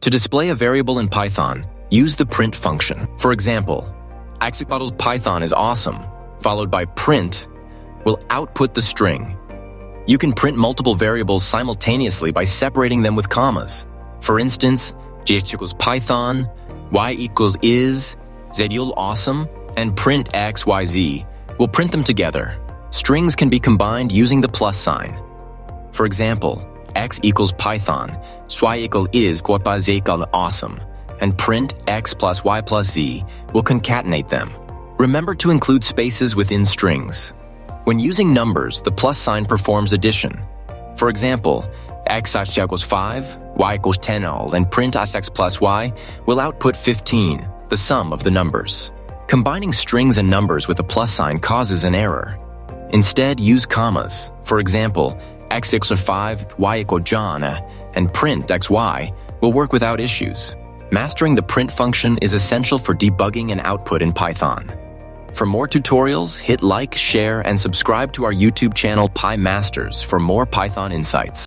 To display a variable in Python, use the print function. For example, Axolotl Python is awesome, followed by print, will output the string. You can print multiple variables simultaneously by separating them with commas. For instance, GH equals Python, Y equals is, Z equals awesome, and print X, Y, Z. We'll print them together. Strings can be combined using the plus sign. For example, X equals Python, Y equals is, Z equals awesome, and print X plus Y plus Z will concatenate them. Remember to include spaces within strings. When using numbers, the plus sign performs addition. For example, X equals 5, Y equals 10 all, and print X plus Y will output 15, the sum of the numbers. Combining strings and numbers with a plus sign causes an error. Instead, use commas. For example, X equals 5, Y equals John, and print XY will work without issues. Mastering the print function is essential for debugging and output in Python. For more tutorials, hit like, share, and subscribe to our YouTube channel PyMasters for more Python insights.